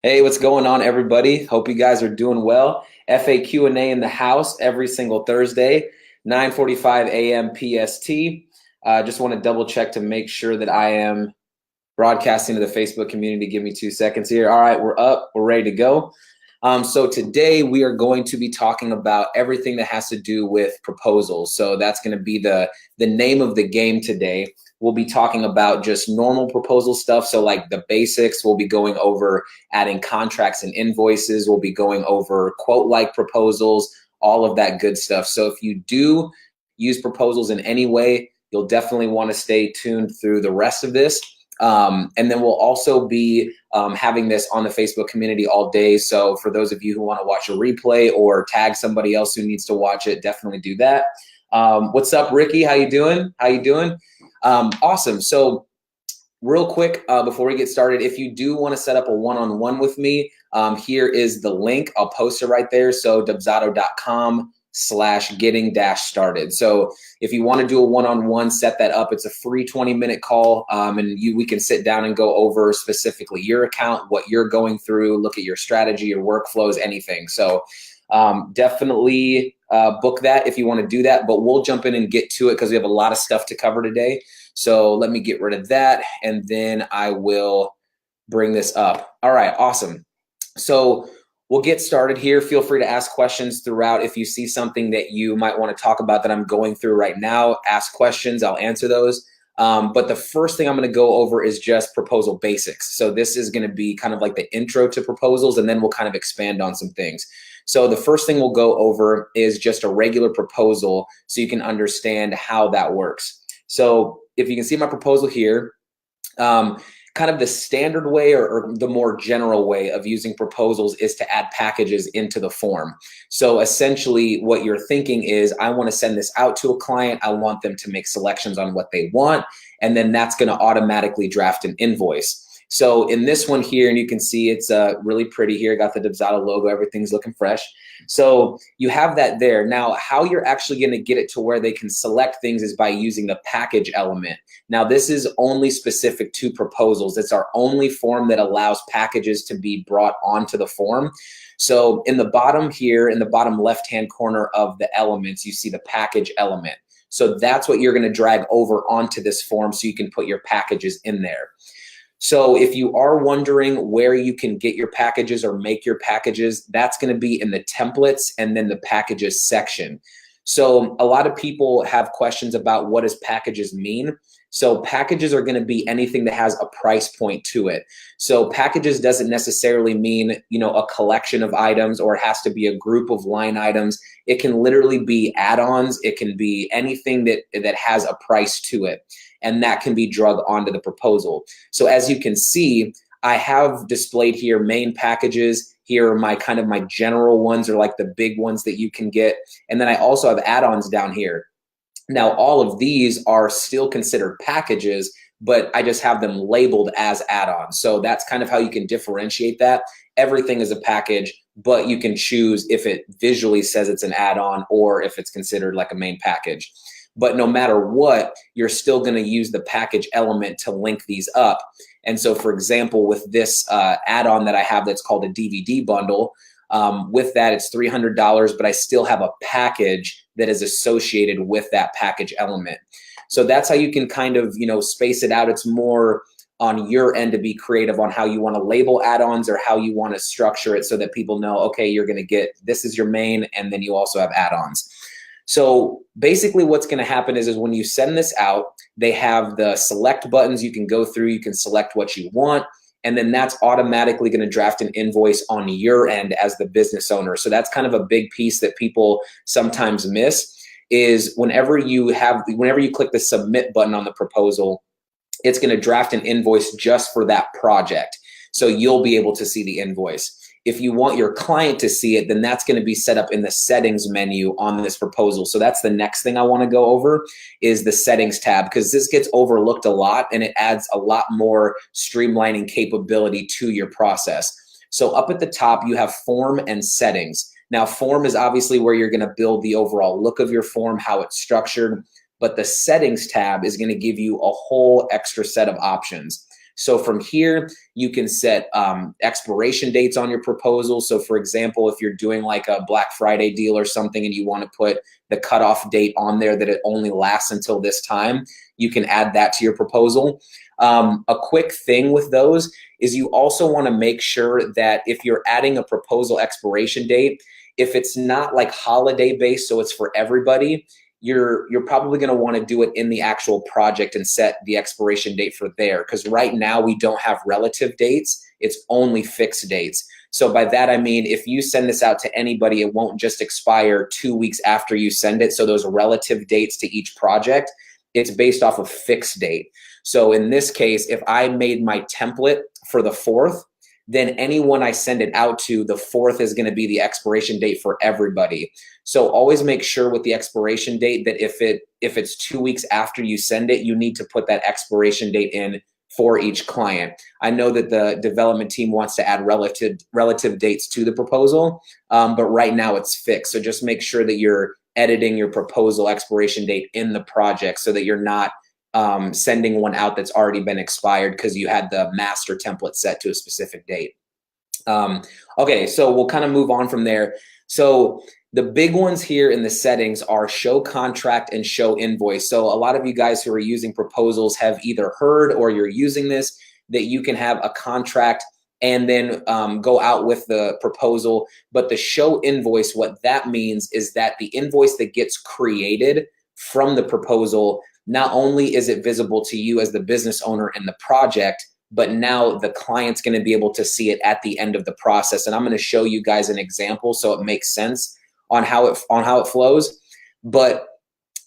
Hey, what's going on, everybody? Hope you guys are doing well. FAQ&A in the house every single Thursday, 9:45 a.m. PST. Just want to double check to make sure that I am broadcasting to the Facebook community. Give me 2 seconds here. All right, we're up. We're ready to go. So today we are going to be talking about everything that has to do with proposals. So that's going to be the name of the game today. We'll be talking about just normal proposal stuff. So like the basics, we'll be going over adding contracts and invoices. We'll be going over quote-like proposals, all of that good stuff. So if you do use proposals in any way, you'll definitely want to stay tuned through the rest of this. And then we'll also be having this on the Facebook community all day. So for those of you who want to watch a replay or tag somebody else who needs to watch it, definitely do that. What's up, Ricky? How you doing? How you doing? Awesome. So real quick, before we get started, if you do want to set up a one-on-one with me, here is the link. I'll post it right there. So dubzado.com/getting-started. So if you want to do a one-on-one, set that up. It's a free 20-minute call, and we can sit down and go over specifically your account, what you're going through, look at your strategy, your workflows, anything. So definitely book that if you want to do that, but we'll jump in and get to it because we have a lot of stuff to cover today. So let me get rid of that, and then I will bring this up. All right, awesome. So we'll get started here. Feel free to ask questions throughout. If you see something that you might want to talk about that I'm going through right now, ask questions. I'll answer those. But the first thing I'm going to go over is just proposal basics. So this is going to be kind of like the intro to proposals, and then we'll kind of expand on some things. So the first thing we'll go over is just a regular proposal so you can understand how that works. So if you can see my proposal here, kind of the standard way or the more general way of using proposals is to add packages into the form. So essentially what you're thinking is, I want to send this out to a client. I want them to make selections on what they want, and then that's going to automatically draft an invoice. So in this one here, and you can see it's really pretty here, got the Dubzado logo, everything's looking fresh. So you have that there. Now, how you're actually going to get it to where they can select things is by using the package element. Now, this is only specific to proposals. It's our only form that allows packages to be brought onto the form. So in the bottom here, in the bottom left-hand corner of the elements, you see the package element. So that's what you're going to drag over onto this form so you can put your packages in there. So if you are wondering where you can get your packages or make your packages, that's going to be in the templates and then the packages section. So a lot of people have questions about what does packages mean. So packages are going to be anything that has a price point to it. So packages doesn't necessarily mean, a collection of items, or it has to be a group of line items. It can literally be add-ons. It can be anything that has a price to it, and that can be drug onto the proposal. So as you can see, I have displayed here main packages. Here are my general ones, or like the big ones that you can get. And then I also have add-ons down here. Now, all of these are still considered packages, but I just have them labeled as add-ons. So that's kind of how you can differentiate that. Everything is a package, but you can choose if it visually says it's an add-on or if it's considered like a main package. But no matter what, you're still going to use the package element to link these up. And so, for example, with this add-on that I have that's called a DVD bundle, with that, it's $300, but I still have a package that is associated with that package element. So that's how you can kind of, space it out. It's more on your end to be creative on how you want to label add-ons or how you want to structure it so that people know, okay, you're going to get, this is your main, and then you also have add-ons. So basically what's going to happen is when you send this out, they have the select buttons you can go through. You can select what you want, and then that's automatically going to draft an invoice on your end as the business owner. So that's kind of a big piece that people sometimes miss, is whenever you click the submit button on the proposal, it's going to draft an invoice just for that project. So you'll be able to see the invoice. If you want your client to see it, then that's going to be set up in the settings menu on this proposal. So that's the next thing I want to go over, is the settings tab, because this gets overlooked a lot and it adds a lot more streamlining capability to your process. So up at the top, you have form and settings. Now, form is obviously where you're going to build the overall look of your form, how it's structured, but the settings tab is going to give you a whole extra set of options. So from here, you can set expiration dates on your proposal. So for example, if you're doing like a Black Friday deal or something and you want to put the cutoff date on there that it only lasts until this time, you can add that to your proposal. A quick thing with those is you also want to make sure that if you're adding a proposal expiration date, if it's not like holiday based, so it's for everybody, you're probably going to want to do it in the actual project and set the expiration date for there. Because right now we don't have relative dates, it's only fixed dates. So by that, I mean, if you send this out to anybody, it won't just expire 2 weeks after you send it. So those relative dates to each project, it's based off of fixed date. So in this case, if I made my template for the 4th, then anyone I send it out to, the 4th is going to be the expiration date for everybody. So always make sure with the expiration date that if it's 2 weeks after you send it, you need to put that expiration date in for each client. I know that the development team wants to add relative dates to the proposal, but right now it's fixed. So just make sure that you're editing your proposal expiration date in the project so that you're not sending one out that's already been expired because you had the master template set to a specific date. Okay, so we'll kind of move on from there. So the big ones here in the settings are show contract and show invoice. So a lot of you guys who are using proposals have either heard or you're using this, that you can have a contract and then go out with the proposal. But the show invoice, what that means is that the invoice that gets created from the proposal, not only is it visible to you as the business owner in the project, but now the client's going to be able to see it at the end of the process. And I'm going to show you guys an example so it makes sense on how it flows. But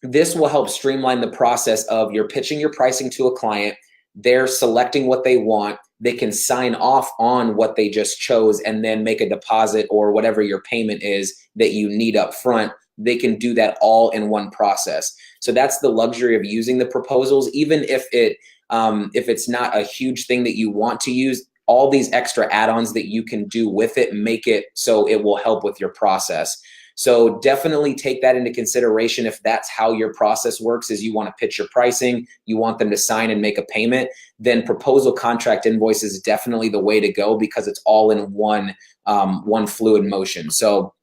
this will help streamline the process of you're pitching your pricing to a client, they're selecting what they want, they can sign off on what they just chose and then make a deposit or whatever your payment is that you need up front. They can do that all in one process. So that's the luxury of using the proposals. Even if it's not a huge thing that you want to use, all these extra add-ons that you can do with it make it so it will help with your process. So definitely take that into consideration if that's how your process works, is you want to pitch your pricing, you want them to sign and make a payment, then proposal contract invoice is definitely the way to go because it's all in one fluid motion. So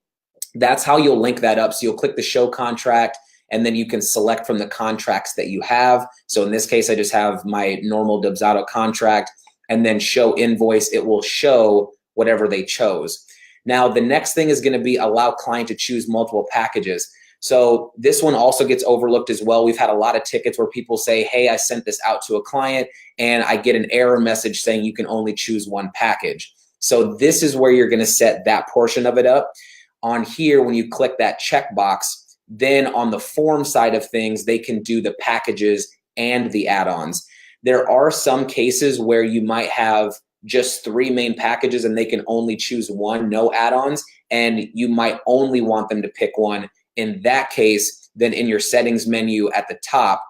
that's how you'll link that up. So you'll click the show contract and then you can select from the contracts that you have. So in this case, I just have my normal Dubsado contract and then show invoice. It will show whatever they chose. Now, the next thing is going to be allow client to choose multiple packages. So this one also gets overlooked as well. We've had a lot of tickets where people say, hey, I sent this out to a client and I get an error message saying you can only choose one package. So this is where you're going to set that portion of it up. On here, when you click that checkbox, then on the form side of things, they can do the packages and the add-ons. There are some cases where you might have just 3 main packages and they can only choose one, no add-ons, and you might only want them to pick one. In that case, then in your settings menu at the top,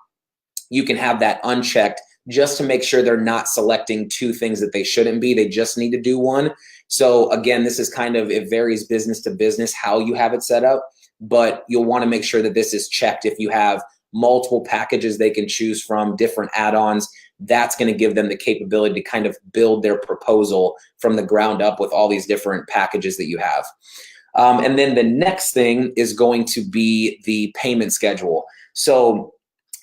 you can have that unchecked just to make sure they're not selecting 2 things that they shouldn't be. They just need to do one. So again, this is kind of, it varies business to business how you have it set up, but you'll want to make sure that this is checked. If you have multiple packages they can choose from, different add-ons, that's going to give them the capability to kind of build their proposal from the ground up with all these different packages that you have. And then the next thing is going to be the payment schedule. So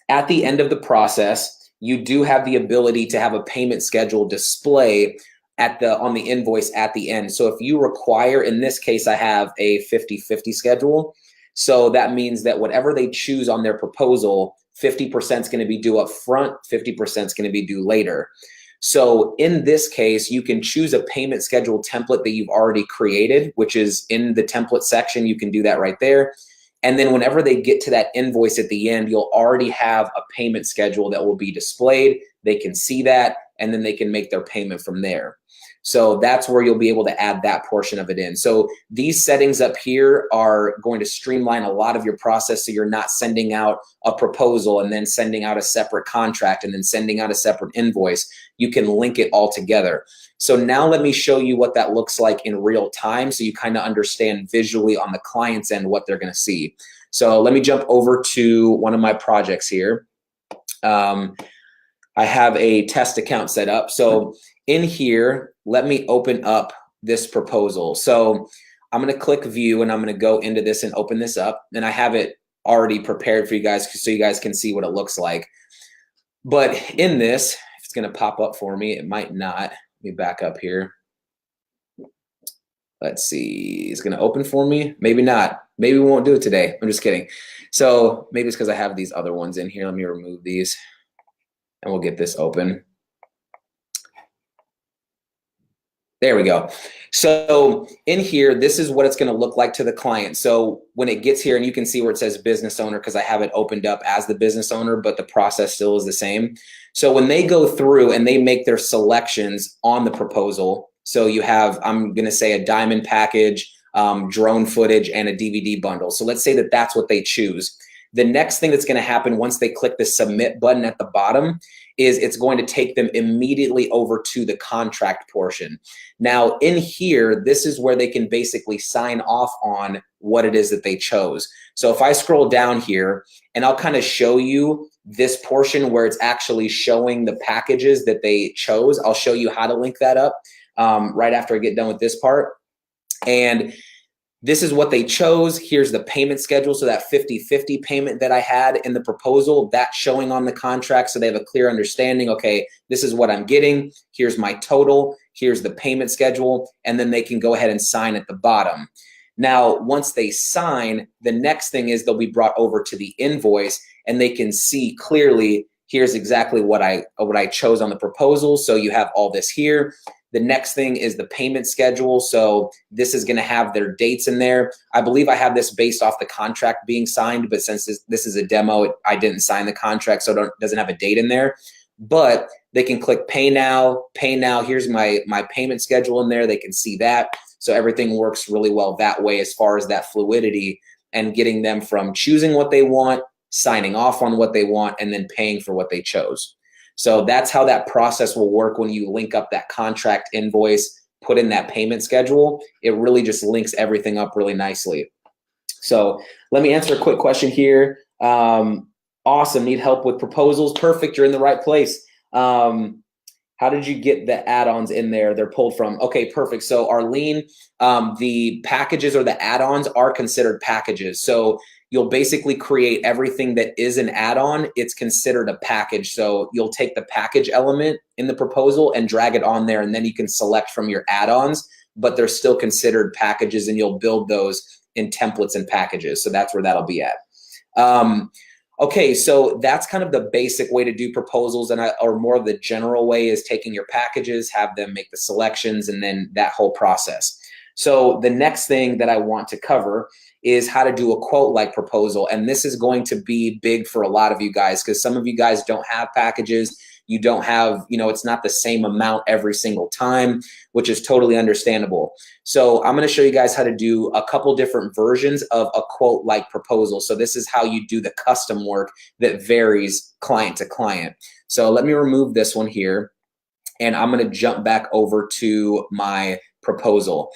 at the end of the process, you do have the ability to have a payment schedule display on the invoice at the end. So if you require, in this case, I have a 50-50 schedule. So that means that whatever they choose on their proposal, 50% is going to be due up front, 50% is going to be due later. So in this case, you can choose a payment schedule template that you've already created, which is in the template section. You can do that right there. And then whenever they get to that invoice at the end, you'll already have a payment schedule that will be displayed. They can see that, and then they can make their payment from there. So that's where you'll be able to add that portion of it in. So these settings up here are going to streamline a lot of your process so you're not sending out a proposal and then sending out a separate contract and then sending out a separate invoice. You can link it all together. So now let me show you what that looks like in real time so you kind of understand visually on the client's end what they're going to see. So let me jump over to one of my projects here. I have a test account set up. So in here, let me open up this proposal. So I'm going to click view and I'm going to go into this and open this up. And I have it already prepared for you guys so you guys can see what it looks like. But in this, if it's going to pop up for me, it might not. Let me back up here. Let's see, it's going to open for me. Maybe not. Maybe we won't do it today. I'm just kidding. So maybe it's because I have these other ones in here. Let me remove these and we'll get this open. There we go. So in here, this is what it's going to look like to the client. So when it gets here, and you can see where it says business owner because I have it opened up as the business owner, but the process still is the same. So when they go through and they make their selections on the proposal, so you have, I'm going to say a diamond package, drone footage, and a DVD bundle. So let's say that that's what they choose. The next thing that's going to happen once they click the submit button at the bottom is it's going to take them immediately over to the contract portion. Now in here, this is where they can basically sign off on what it is that they chose. So if I scroll down here and I'll kind of show you this portion where it's actually showing the packages that they chose, I'll show you how to link that up right after I get done with this part. And this is what they chose. Here's the payment schedule. So that 50-50 payment that I had in the proposal, that's showing on the contract. So they have a clear understanding. Okay, this is what I'm getting. Here's my total. Here's the payment schedule. And then they can go ahead and sign at the bottom. Now, once they sign, the next thing is they'll be brought over to the invoice and they can see clearly, here's exactly what I chose on the proposal. So you have all this here. The next thing is the payment schedule. So this is going to have their dates in there. I believe I have this based off the contract being signed, but since this is a demo, I didn't sign the contract, so it doesn't have a date in there. But they can click pay now, pay now. Here's my payment schedule in there. They can see that. So everything works really well that way as far as that fluidity and getting them from choosing what they want, signing off on what they want, and then paying for what they chose. So that's how that process will work when you link up that contract invoice, put in that payment schedule. It really just links everything up really nicely. So let me answer a quick question here. Awesome, need help with proposals? Perfect, you're in the right place. How did you get the add-ons in there? They're pulled from, okay, perfect. So Arlene, the packages or the add-ons are considered packages. So you'll basically create everything that is an add-on. It's considered a package. So you'll take the package element in the proposal and drag it on there, and then you can select from your add-ons, but they're still considered packages, and you'll build those in templates and packages. So that's where that'll be at. Okay, so that's kind of the basic way to do proposals, or more of the general way is taking your packages, have them make the selections, and then that whole process. So the next thing that I want to cover is how to do a quote-like proposal. And this is going to be big for a lot of you guys because some of you guys don't have packages. You don't have, it's not the same amount every single time, which is totally understandable. So I'm going to show you guys how to do a couple different versions of a quote-like proposal. So this is how you do the custom work that varies client to client. So let me remove this one here, and I'm going to jump back over to my proposal.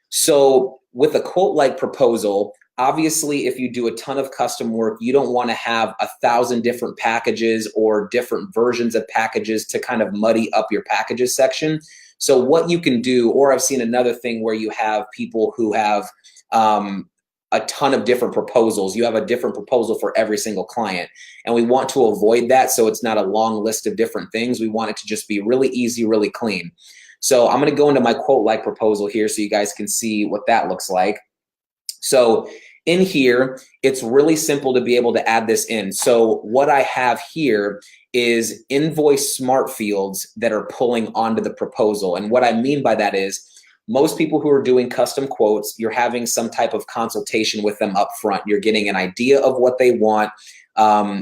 So with a quote-like proposal, obviously, if you do a ton of custom work, you don't want to have 1,000 different packages or different versions of packages to kind of muddy up your packages section. So what you can do, or I've seen another thing where you have people who have a ton of different proposals. You have a different proposal for every single client. And we want to avoid that so it's not a long list of different things. We want it to just be really easy, really clean. So I'm going to go into my quote-like proposal here so you guys can see what that looks like. So in here, it's really simple to be able to add this in. So what I have here is invoice smart fields that are pulling onto the proposal. And what I mean by that is most people who are doing custom quotes, you're having some type of consultation with them up front. You're getting an idea of what they want.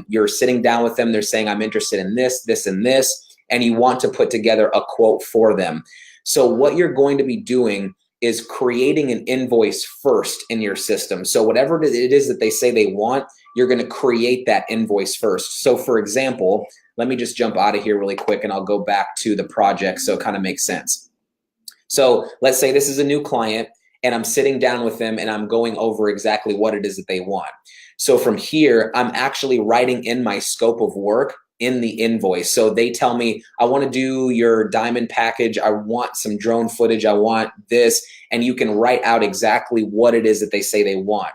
You're sitting down with them. They're saying, I'm interested in this, this, and this. And you want to put together a quote for them. So what you're going to be doing is creating an invoice first in your system. So whatever it is that they say they want, you're going to create that invoice first. So for example, let me just jump out of here really quick and I'll go back to the project so it kind of makes sense. So let's say this is a new client and I'm sitting down with them and I'm going over exactly what it is that they want. So from here, I'm actually writing in my scope of work in the invoice. So they tell me, I want to do your diamond package. I want some drone footage. I want this. And you can write out exactly what it is that they say they want.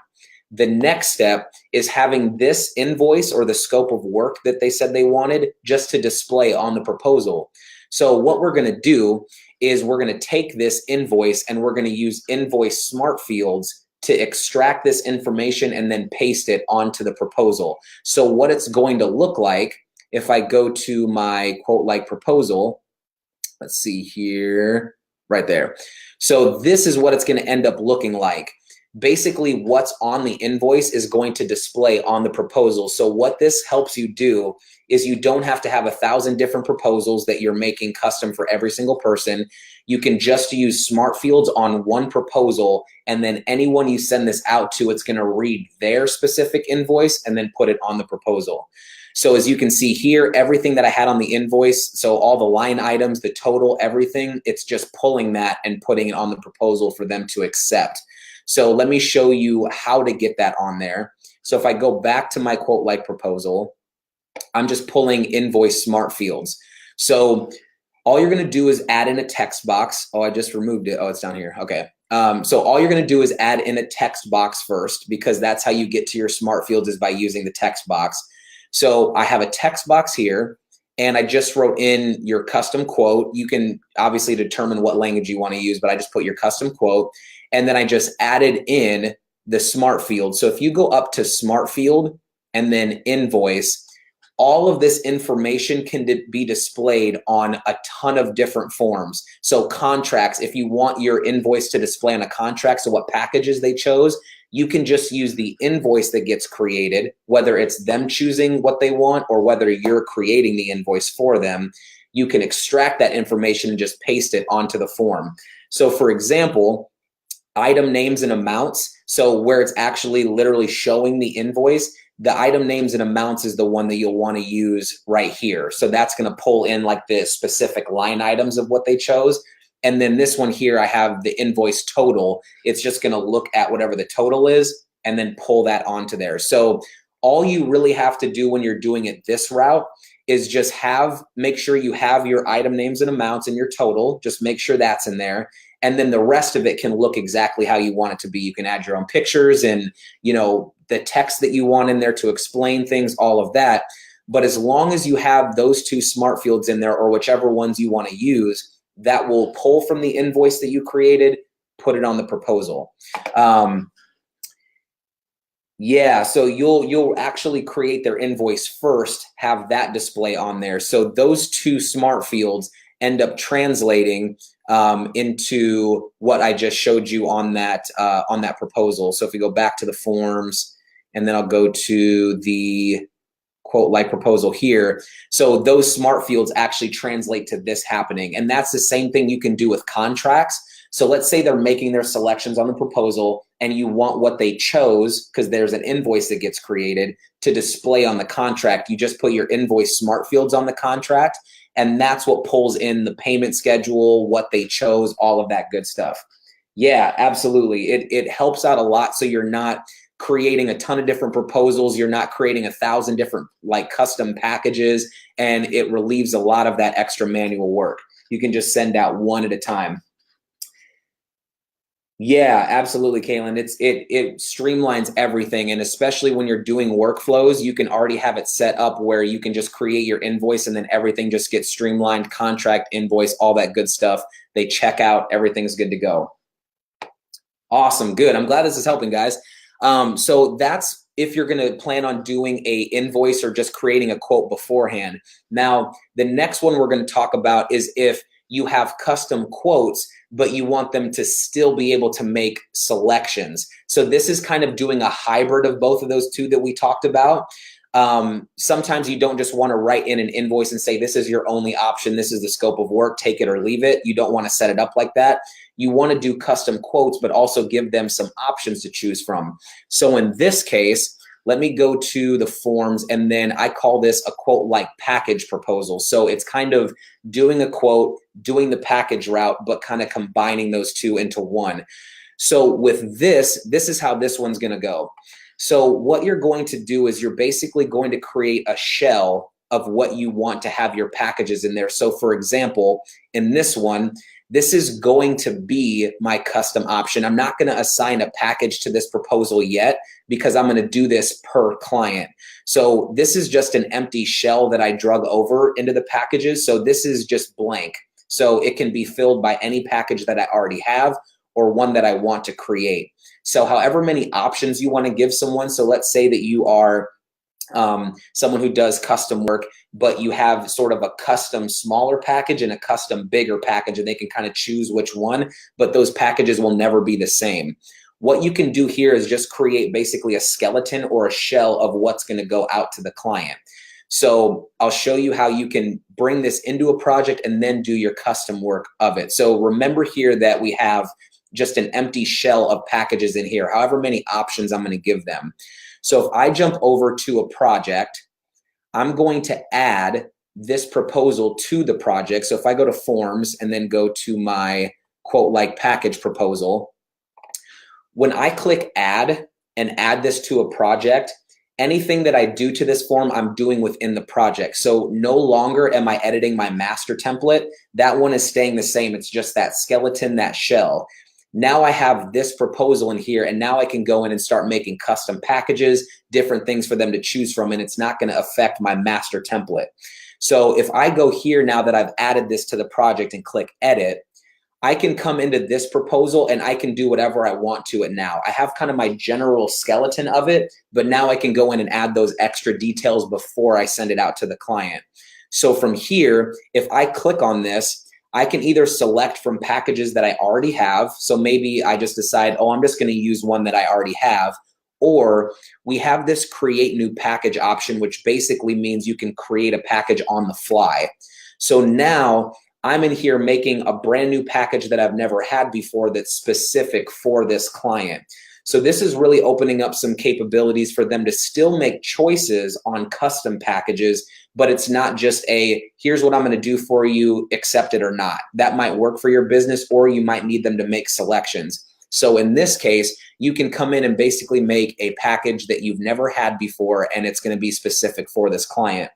The next step is having this invoice or the scope of work that they said they wanted just to display on the proposal. So what we're going to do is we're going to take this invoice and we're going to use invoice smart fields to extract this information and then paste it onto the proposal. So what it's going to look like, if I go to my quote like proposal, let's see here, right there. So this is what it's going to end up looking like. Basically, what's on the invoice is going to display on the proposal. So what this helps you do is you don't have to have 1,000 different proposals that you're making custom for every single person. You can just use smart fields on one proposal, and then anyone you send this out to, it's going to read their specific invoice and then put it on the proposal. So as you can see here, everything that I had on the invoice, so all the line items, the total, everything, it's just pulling that and putting it on the proposal for them to accept. So let me show you how to get that on there. So if I go back to my quote like proposal, I'm just pulling invoice smart fields. So all you're going to do is add in a text box. Oh, I just removed it. Oh, it's down here. Okay. So all you're going to do is add in a text box first, because that's how you get to your smart fields, is by using the text box. So I have a text box here, and I just wrote in your custom quote. You can obviously determine what language you want to use, but I just put your custom quote. And then I just added in the smart field. So if you go up to smart field and then invoice, all of this information can be displayed on a ton of different forms. So contracts, if you want your invoice to display on a contract, so what packages they chose, you can just use the invoice that gets created, whether it's them choosing what they want or whether you're creating the invoice for them. You can extract that information and just paste it onto the form. So for example, item names and amounts. So where it's actually literally showing the invoice, the item names and amounts is the one that you'll want to use right here. So that's going to pull in like the specific line items of what they chose. And then this one here, I have the invoice total. It's just going to look at whatever the total is and then pull that onto there. So all you really have to do when you're doing it this route is just make sure you have your item names and amounts and your total. Just make sure that's in there. And then the rest of it can look exactly how you want it to be. You can add your own pictures and, you know, the text that you want in there to explain things, all of that. But as long as you have those two smart fields in there, or whichever ones you want to use, that will pull from the invoice that you created, put it on the proposal. Yeah, so you'll actually create their invoice first, have that display on there. So those two smart fields end up translating into what I just showed you on that proposal. So if we go back to the forms, and then I'll go to the quote like proposal here. So those smart fields actually translate to this happening. And that's the same thing you can do with contracts. So let's say they're making their selections on the proposal and you want what they chose, because there's an invoice that gets created, to display on the contract. You just put your invoice smart fields on the contract, and that's what pulls in the payment schedule, what they chose, all of that good stuff. Yeah, absolutely. It helps out a lot, so you're not creating a ton of different proposals. You're not creating 1,000 different like custom packages, and it relieves a lot of that extra manual work. You can just send out one at a time. Yeah, absolutely, Kaylin. It streamlines everything, and especially when you're doing workflows, you can already have it set up where you can just create your invoice and then everything just gets streamlined, contract, invoice, all that good stuff. They check out, everything's good to go. Awesome, good. I'm glad this is helping, guys. So that's if you're going to plan on doing a invoice or just creating a quote beforehand. Now, the next one we're going to talk about is if you have custom quotes, but you want them to still be able to make selections. So this is kind of doing a hybrid of both of those two that we talked about. Sometimes you don't just want to write in an invoice and say, this is your only option, this is the scope of work, take it or leave it. You don't want to set it up like that. You want to do custom quotes, but also give them some options to choose from. So in this case, let me go to the forms, and then I call this a quote like package proposal. So it's kind of doing a quote, doing the package route, but kind of combining those two into one. So with this is how this one's going to go. So what you're going to do is you're basically going to create a shell of what you want to have your packages in there. So for example, in this one, this is going to be my custom option. I'm not going to assign a package to this proposal yet because I'm going to do this per client. So this is just an empty shell that I drug over into the packages. So this is just blank. So it can be filled by any package that I already have or one that I want to create. So however many options you want to give someone. So let's say that you are someone who does custom work, but you have sort of a custom smaller package and a custom bigger package, and they can kind of choose which one, but those packages will never be the same. What you can do here is just create basically a skeleton or a shell of what's going to go out to the client. So I'll show you how you can bring this into a project and then do your custom work of it. So remember here that we have just an empty shell of packages in here, however many options I'm going to give them. So if I jump over to a project, I'm going to add this proposal to the project. So if I go to forms and then go to my quote like package proposal, when I click add and add this to a project, anything that I do to this form, I'm doing within the project. So no longer am I editing my master template. That one is staying the same. It's just that skeleton, that shell. Now I have this proposal in here, and now I can go in and start making custom packages, different things for them to choose from, and it's not going to affect my master template. So if I go here now that I've added this to the project and click edit, I can come into this proposal and I can do whatever I want to it now. I have kind of my general skeleton of it, but now I can go in and add those extra details before I send it out to the client. So from here, if I click on this, I can either select from packages that I already have. So maybe I just decide, oh, I'm just going to use one that I already have. Or we have this create new package option, which basically means you can create a package on the fly. So now I'm in here making a brand new package that I've never had before that's specific for this client. So this is really opening up some capabilities for them to still make choices on custom packages, but it's not just a, here's what I'm going to do for you, accept it or not. That might work for your business, or you might need them to make selections. So in this case, you can come in and basically make a package that you've never had before, and it's going to be specific for this client.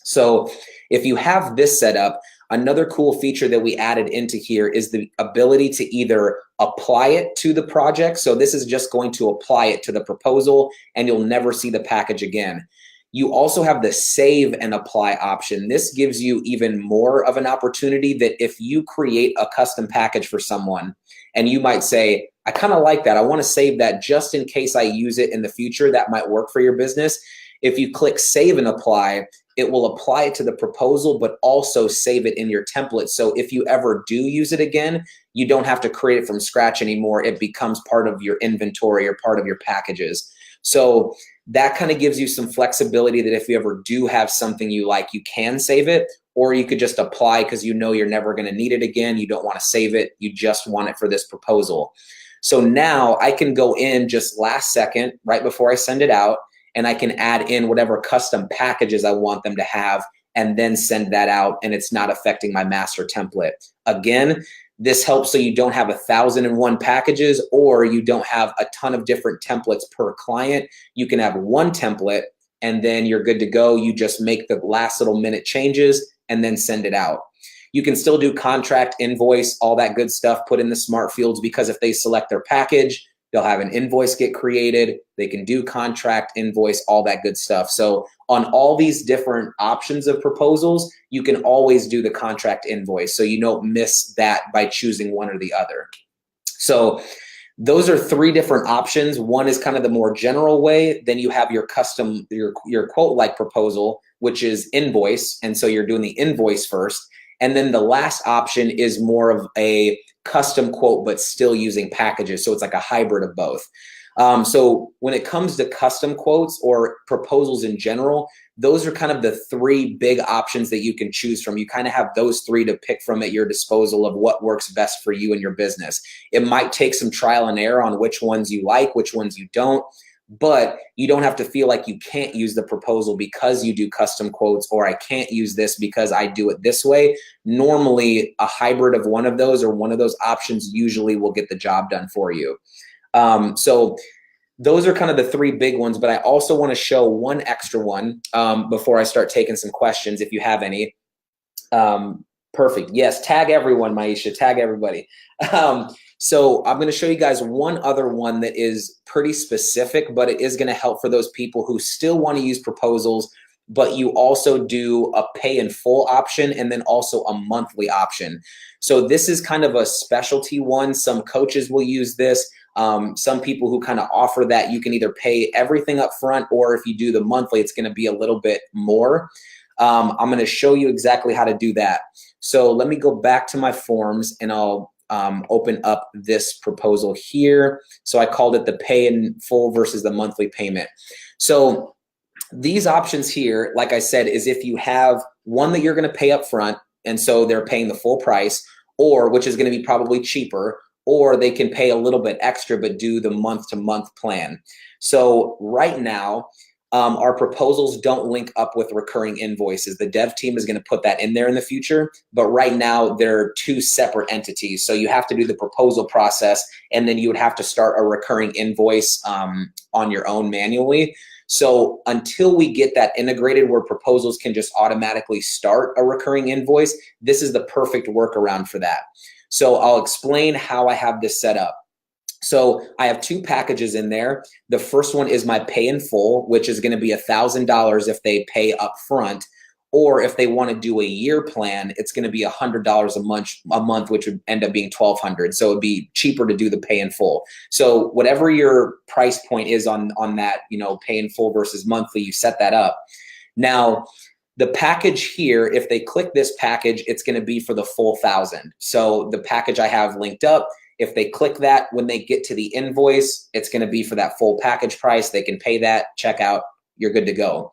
So if you have this set up, another cool feature that we added into here is the ability to either apply it to the project. So this is just going to apply it to the proposal, and you'll never see the package again. You also have the save and apply option. This gives you even more of an opportunity that if you create a custom package for someone and you might say, I kind of like that, I want to save that just in case I use it in the future, that might work for your business. If you click save and apply, it will apply it to the proposal, but also save it in your template. So if you ever do use it again, you don't have to create it from scratch anymore. It becomes part of your inventory or part of your packages. So that kind of gives you some flexibility that if you ever do have something you like, you can save it, or you could just apply because you know you're never going to need it again. You don't want to save it. You just want it for this proposal. So now I can go in just last second, right before I send it out, and I can add in whatever custom packages I want them to have and then send that out, and it's not affecting my master template. Again, this helps so you don't have 1,001 packages, or you don't have a ton of different templates per client. You can have one template and then you're good to go. You just make the last little minute changes and then send it out. You can still do contract, invoice, all that good stuff, put in the smart fields, because if they select their package, they'll have an invoice get created. They can do contract, invoice, all that good stuff. So on all these different options of proposals, you can always do the contract invoice. So you don't miss that by choosing one or the other. So those are three different options. One is kind of the more general way. Then you have your custom, your quote-like proposal, which is invoice. And so you're doing the invoice first. And then the last option is more of a custom quote, but still using packages. So it's like a hybrid of both. So when it comes to custom quotes or proposals in general, those are kind of the three big options that you can choose from. You kind of have those three to pick from at your disposal of what works best for you and your business. It might take some trial and error on which ones you like, which ones you don't, but you don't have to feel like you can't use the proposal because you do custom quotes, or I can't use this because I do it this way. Normally, a hybrid of one of those or one of those options usually will get the job done for you. So those are kind of the three big ones, but I also want to show one extra one before I start taking some questions, if you have any. Perfect. Yes, tag everyone, Maisha, tag everybody. So I'm going to show you guys one other one that is pretty specific, but it is going to help for those people who still want to use proposals, but you also do a pay in full option and then also a monthly option. So this is kind of a specialty one. Some coaches will use this. Some people who kind of offer that you can either pay everything up front, or if you do the monthly, it's going to be a little bit more. I'm going to show you exactly how to do that. So let me go back to my forms and I'll open up this proposal here. So I called it the pay in full versus the monthly payment. So these options here, like I said, is if you have one that you're going to pay up front, and so they're paying the full price, or which is going to be probably cheaper, or they can pay a little bit extra but do the month-to-month plan. So right now, our proposals don't link up with recurring invoices. The dev team is going to put that in there in the future, but right now they're two separate entities. So you have to do the proposal process, and then you would have to start a recurring invoice on your own manually. So until we get that integrated where proposals can just automatically start a recurring invoice, this is the perfect workaround for that. So I'll explain how I have this set up. So I have two packages in there. The first one is my pay in full, which is going to be $1,000 if they pay up front, or if they want to do a year plan, it's going to be $100 a month, which would end up being $1,200. So it'd be cheaper to do the pay in full. So whatever your price point is on that, pay in full versus monthly, you set that up. Now, the package here, if they click this package, it's going to be for the full 1,000. So the package I have linked up, if they click that, when they get to the invoice, it's going to be for that full package price. They can pay that, check out, you're good to go.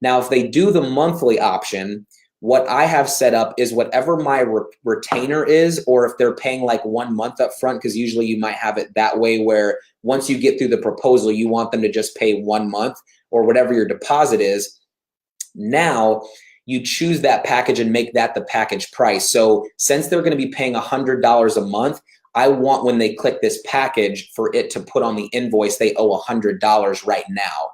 Now, if they do the monthly option, what I have set up is whatever my retainer is, or if they're paying like 1 month up front, because usually you might have it that way where once you get through the proposal, you want them to just pay 1 month or whatever your deposit is. Now, you choose that package and make that the package price. So since they're going to be paying $100 a month, I want when they click this package for it to put on the invoice, they owe $100 right now.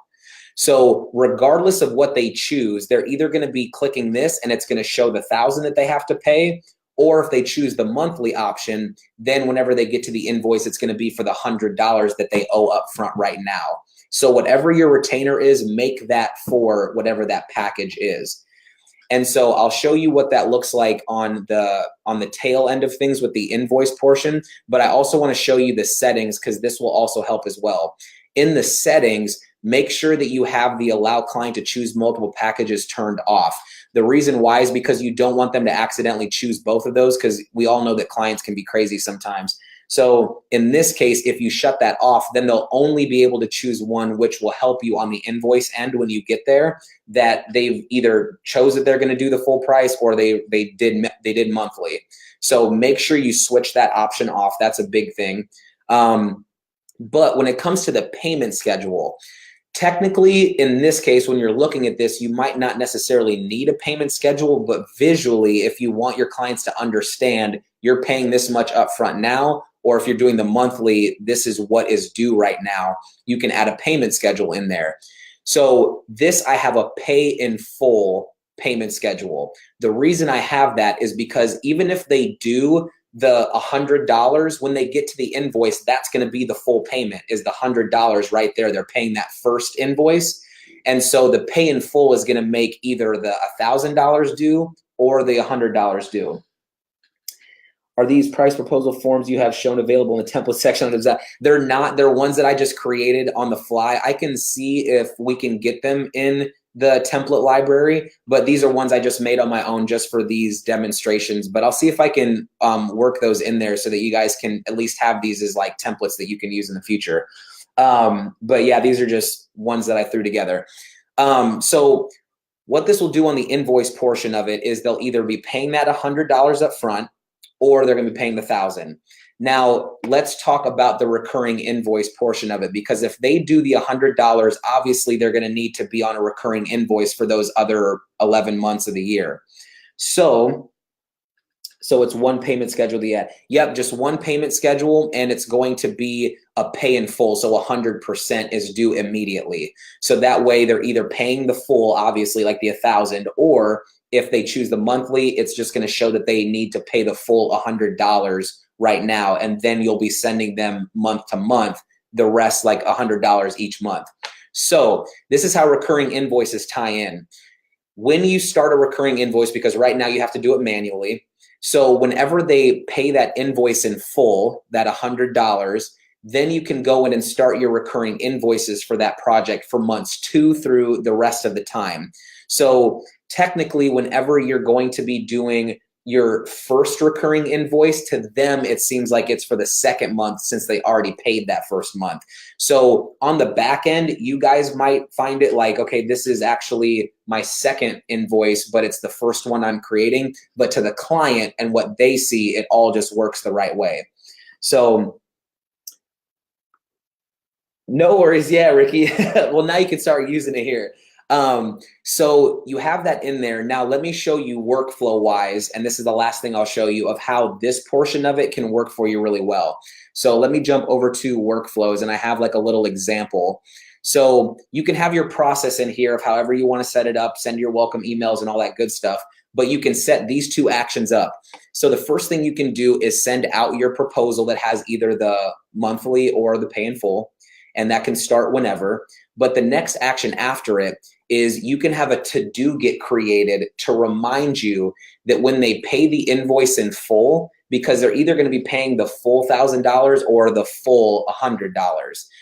So regardless of what they choose, they're either going to be clicking this and it's going to show the 1,000 that they have to pay, or if they choose the monthly option, then whenever they get to the invoice, it's going to be for the $100 that they owe up front right now. So whatever your retainer is, make that for whatever that package is. And so I'll show you what that looks like on the tail end of things with the invoice portion, but I also want to show you the settings because this will also help as well. In the settings, make sure that you have the allow client to choose multiple packages turned off. The reason why is because you don't want them to accidentally choose both of those, because we all know that clients can be crazy sometimes. So in this case, if you shut that off, then they'll only be able to choose one, which will help you on the invoice end when you get there, that they've either chose that they're going to do the full price or they did monthly. So make sure you switch that option off. That's a big thing. But when it comes to the payment schedule, technically, in this case, when you're looking at this, you might not necessarily need a payment schedule, but visually, if you want your clients to understand you're paying this much upfront now, or if you're doing the monthly, this is what is due right now, you can add a payment schedule in there. So this, I have a pay in full payment schedule. The reason I have that is because even if they do the $100, when they get to the invoice, that's going to be the full payment, is the $100 right there. They're paying that first invoice. And so the pay in full is going to make either the $1,000 due or the $100 due. Are these price proposal forms you have shown available in the template section? They're not. They're ones that I just created on the fly. I can see if we can get them in the template library, but these are ones I just made on my own just for these demonstrations. But I'll see if I can work those in there so that you guys can at least have these as like templates that you can use in the future. But yeah, these are just ones that I threw together. So what this will do on the invoice portion of it is they'll either be paying that $100 up front, or they're going to be paying the $1,000. Now, let's talk about the recurring invoice portion of it, because if they do the $100, obviously they're going to need to be on a recurring invoice for those other 11 months of the year. So So it's one payment schedule. Yep, just one payment schedule, and it's going to be a pay in full. So 100% is due immediately. So that way they're either paying the full, obviously like the 1,000, or if they choose the monthly, it's just going to show that they need to pay the full $100 right now, and then you'll be sending them month to month the rest, like $100 each month. So this is how recurring invoices tie in. When you start a recurring invoice, because right now you have to do it manually, so whenever they pay that invoice in full, that $100, then you can go in and start your recurring invoices for that project for months 2 through the rest of the time. So technically, whenever you're going to be doing your first recurring invoice, to them it seems like it's for the second month since they already paid that first month. So on the back end, you guys might find it like, okay, this is actually my second invoice, but it's the first one I'm creating. But to the client and what they see, it all just works the right way. So no worries. Yeah, Ricky. Well, now you can start using it here. So you have that in there. Now let me show you workflow wise, and this is the last thing I'll show you of how this portion of it can work for you really well. So let me jump over to workflows, and I have like a little example. So you can have your process in here of however you want to set it up, send your welcome emails and all that good stuff, but you can set these 2 actions up. So the first thing you can do is send out your proposal that has either the monthly or the pay in full, and that can start whenever. But the next action after it is you can have a to-do get created to remind you that when they pay the invoice in full, because they're either going to be paying the full $1,000 or the full $100.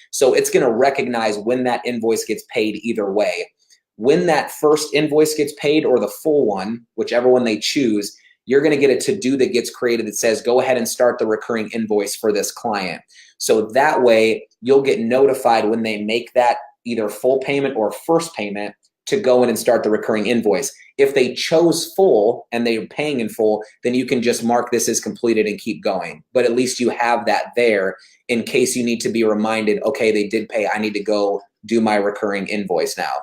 So it's going to recognize when that invoice gets paid either way. When that first invoice gets paid or the full one, whichever one they choose, you're going to get a to-do that gets created that says, go ahead and start the recurring invoice for this client. So that way you'll get notified when they make that either full payment or first payment to go in and start the recurring invoice. If they chose full and they're paying in full, then you can just mark this as completed and keep going. But at least you have that there in case you need to be reminded, okay, they did pay, I need to go do my recurring invoice now.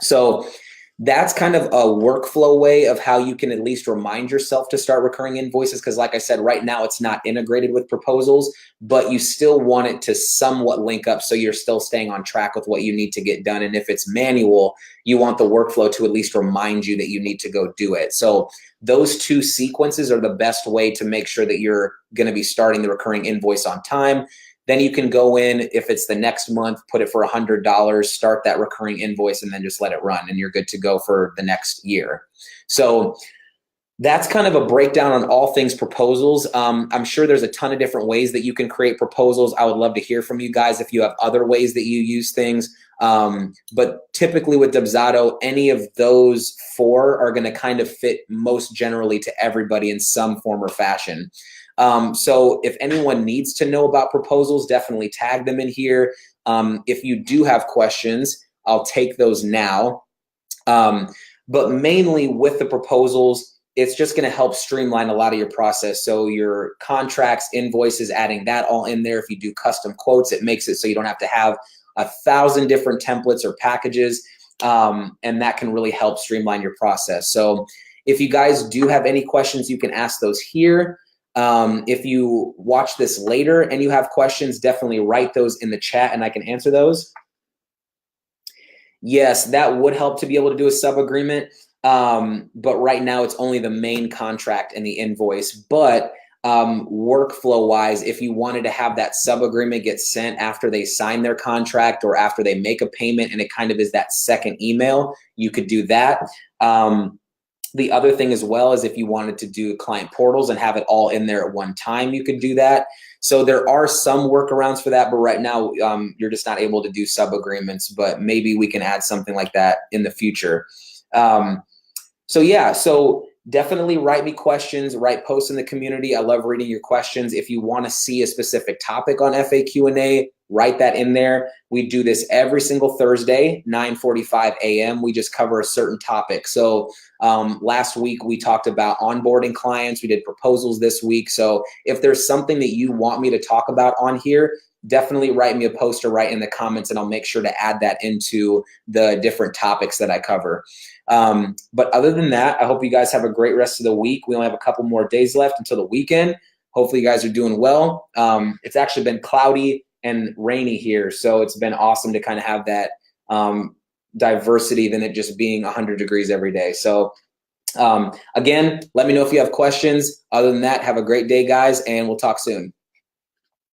So that's kind of a workflow way of how you can at least remind yourself to start recurring invoices. Because like I said, right now it's not integrated with proposals, but you still want it to somewhat link up so you're still staying on track with what you need to get done. And if it's manual, you want the workflow to at least remind you that you need to go do it. So those 2 sequences are the best way to make sure that you're going to be starting the recurring invoice on time. Then you can go in, if it's the next month, put it for $100, start that recurring invoice, and then just let it run, and you're good to go for the next year. So that's kind of a breakdown on all things proposals. I'm sure there's a ton of different ways that you can create proposals. I would love to hear from you guys if you have other ways that you use things. But typically with Dubsado, any of those 4 are going to kind of fit most generally to everybody in some form or fashion. So if anyone needs to know about proposals, definitely tag them in here. If you do have questions, I'll take those now. But mainly with the proposals, it's just going to help streamline a lot of your process. So your contracts, invoices, adding that all in there. If you do custom quotes, it makes it so you don't have to have 1,000 different templates or packages. And that can really help streamline your process. So if you guys do have any questions, you can ask those here. If you watch this later and you have questions, definitely write those in the chat and I can answer those. Yes, that would help to be able to do a sub-agreement. But right now it's only the main contract and the invoice. But workflow wise, if you wanted to have that sub-agreement get sent after they sign their contract or after they make a payment and it kind of is that second email, you could do that. The other thing as well is if you wanted to do client portals and have it all in there at one time, you could do that. So there are some workarounds for that, but right now you're just not able to do sub-agreements, but maybe we can add something like that in the future. So yeah, so definitely write me questions, write posts in the community. I love reading your questions. If you want to see a specific topic on FAQ&A, write that in there. We do this every single Thursday, 9:45 a.m. We just cover a certain topic. So last week we talked about onboarding clients. We did proposals this week. So if there's something that you want me to talk about on here, definitely write me a post or write in the comments, and I'll make sure to add that into the different topics that I cover. But other than that, I hope you guys have a great rest of the week. We only have a couple more days left until the weekend. Hopefully you guys are doing well. It's actually been cloudy and rainy here, so it's been awesome to kind of have that diversity than it just being 100 degrees every day. So again, let me know if you have questions. Other than that, have a great day, guys, and we'll talk soon.